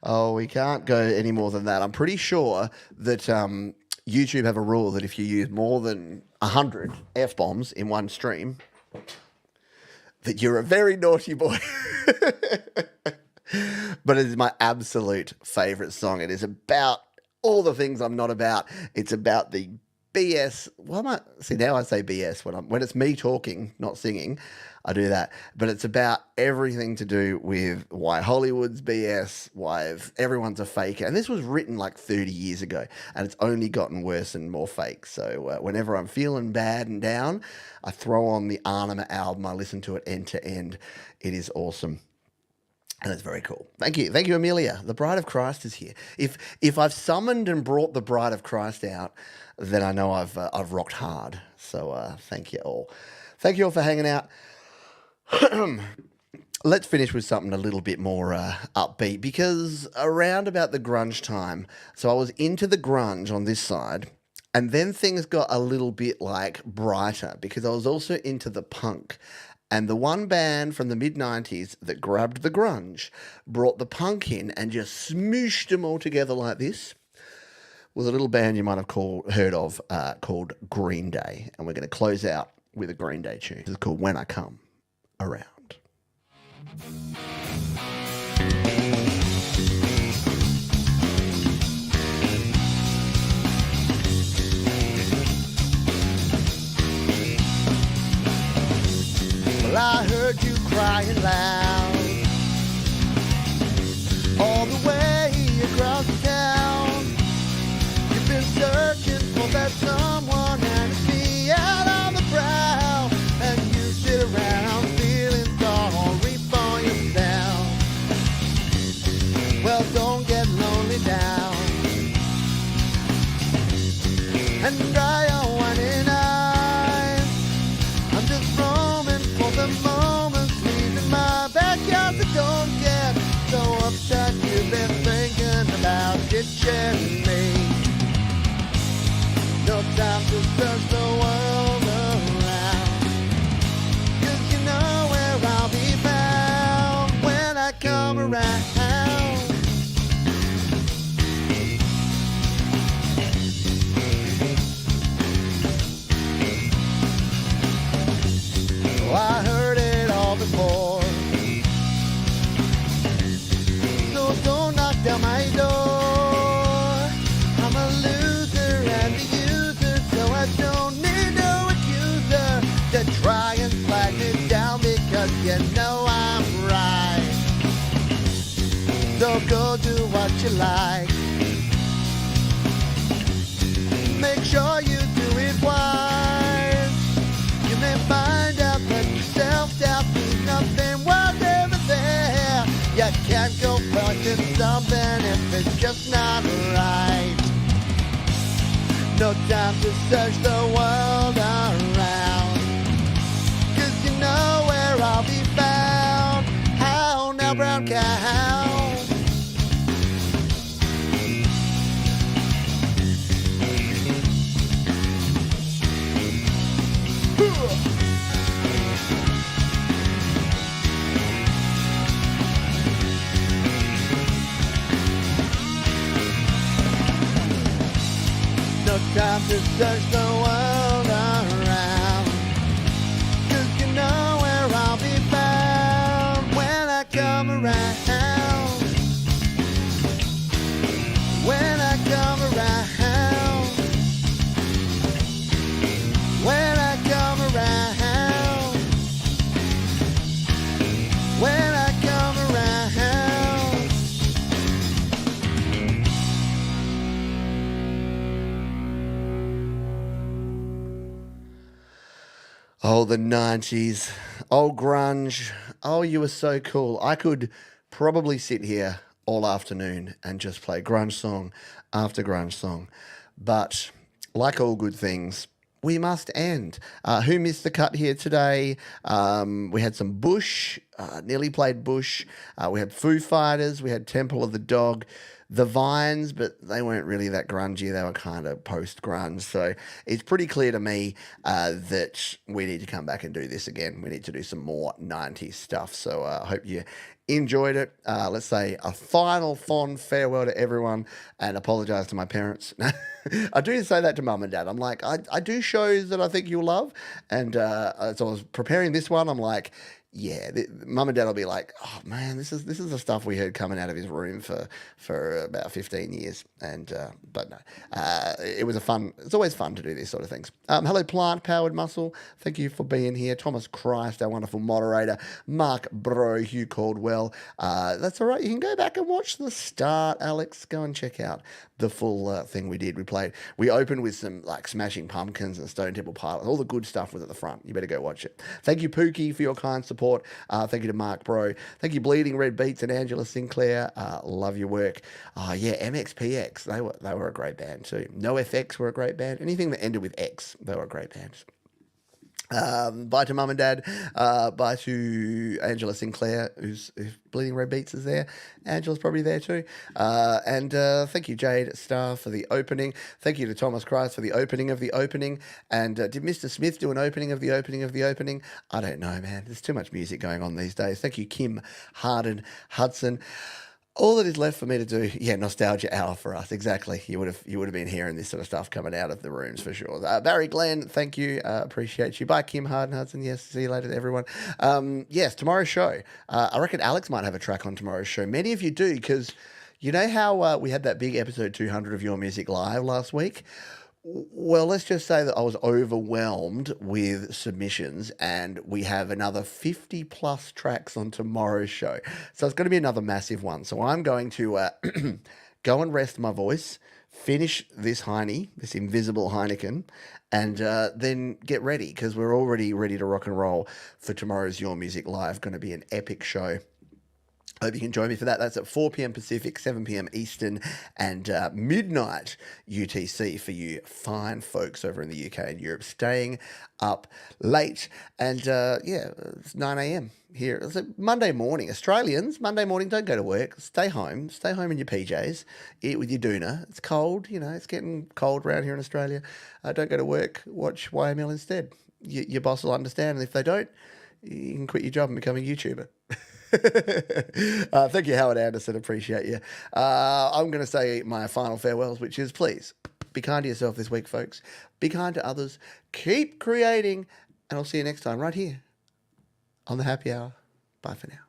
Oh, we can't go any more than that. I'm pretty sure that YouTube have a rule that if you use more than 100 F-bombs in one stream, that you're a very naughty boy. But it is my absolute favourite song. It is about all the things I'm not about. It's about the BS. See, now I say BS when it's me talking, not singing. I do that. But it's about everything to do with why Hollywood's BS, why everyone's a faker. And this was written like 30 years ago, and it's only gotten worse and more fake. So whenever I'm feeling bad and down, I throw on the Ænema album. I listen to it end to end. It is awesome. And that's very cool. Thank you. Thank you, Amelia. The Bride of Christ is here. If I've summoned and brought the Bride of Christ out, then I know I've rocked hard. So thank you all. Thank you all for hanging out. Let's finish with something a little bit more upbeat, because around about the grunge time, so I was into the grunge on this side, and then things got a little bit like brighter because I was also into the punk. And the one band from the mid-90s that grabbed the grunge, brought the punk in and just smooshed them all together like this, was a little band you might have heard of called Green Day. And we're going to close out with a Green Day tune. This is called When I Come Around. Well, I heard you crying loud all the way across the town. You've been searching for that someone, and it's me out on the prowl. And you sit around feeling sorry for yourself. Well, don't get lonely now, and dry your whining eyes. I'm just roaming for the moments, leaving my backyard, so don't get so upset. You've been thinking about ditching me. No time to search the world around, 'cause you know where I'll be found when I come around. Oh, I heard it all before, so don't knock down my door. I'm a loser and a user, so I don't need no accuser to try and flag me down, because you know I'm right. So go do what you like. Make sure you do it wise. You may find out that your self-doubt means nothing was ever there. You can't go fighting something if it's just not right. No time to search the world around, 'cause you know where I'll be found. How now, brown cow? No time to search the world around, 'cause you know where I'll be found when I come around. When I come around. When I come around. When I come around. Oh, the 90s. Oh, grunge. Oh, you were so cool. I could probably sit here all afternoon and just play grunge song after grunge song. But like all good things, we must end. Who missed the cut here today? We had some Bush, nearly played Bush. We had Foo Fighters. We had Temple of the Dog. The Vines, but they weren't really that grungy. They were kind of post-grunge. So it's pretty clear to me that we need to come back and do this again. We need to do some more 90s stuff. So I hope you enjoyed it. Let's say a final fond farewell to everyone and apologise to my parents. I do say that to mum and dad. I'm like, I do shows that I think you'll love. And as I was preparing this one, I'm like, yeah, mum and dad will be like, oh man, this is the stuff we heard coming out of his room for about 15 years. And but no, it was it's always fun to do these sort of things. Hello, Plant Powered Muscle. Thank you for being here. Thomas Christ, our wonderful moderator. Mark Bro, Hugh Caldwell. That's all right. You can go back and watch the start, Alex. Go and check out the full thing we did. We opened with some like Smashing Pumpkins and Stone Temple Pilots. All the good stuff was at the front. You better go watch it. Thank you, Pookie, for your kind support. support. Thank you to Mark Bro. Thank you, Bleeding Red Beats and Angela Sinclair. Love your work. Yeah, MXPX. They were a great band too. No FX were a great band. Anything that ended with X, they were a great band. Bye to Mum and Dad. Bye to Angela Sinclair, who's Bleeding Red Beats is there. Angela's probably there too. And thank you, Jade Starr, for the opening. Thank you to Thomas Christ for the opening of the opening. And did Mr. Smith do an opening of the opening of the opening? I don't know, man. There's too much music going on these days. Thank you, Kim Harden Hudson. All that is left for me to do, nostalgia hour for us. Exactly. You would have been hearing this sort of stuff coming out of the rooms for sure. Barry Glenn, thank you. Appreciate you. Bye, Kim Harden Hudson. Yes, see you later to everyone. Yes, tomorrow's show. I reckon Alex might have a track on tomorrow's show. Many of you do, because you know how we had that big episode 200 of Your Music Live last week? Well, let's just say that I was overwhelmed with submissions, and we have another 50 plus tracks on tomorrow's show. So it's going to be another massive one. So I'm going to go and rest my voice, finish this this invisible Heineken, and then get ready, because we're already ready to rock and roll for tomorrow's Your Music Live. Going to be an epic show. Hope you can join me for that. That's at 4 p.m. Pacific, 7 p.m. Eastern, and midnight UTC for you fine folks over in the UK and Europe staying up late. And it's 9 a.m. here. It's a Monday morning. Australians, Monday morning, don't go to work. Stay home. Stay home in your PJs. Eat with your doona. It's cold. It's getting cold around here in Australia. Don't go to work. Watch YML instead. Your boss will understand. And if they don't, you can quit your job and become a YouTuber. Thank you, Howard Anderson. Appreciate you. I'm going to say my final farewells, which is please be kind to yourself this week, folks. Be kind to others. Keep creating. And I'll see you next time right here on the Happy Hour. Bye for now.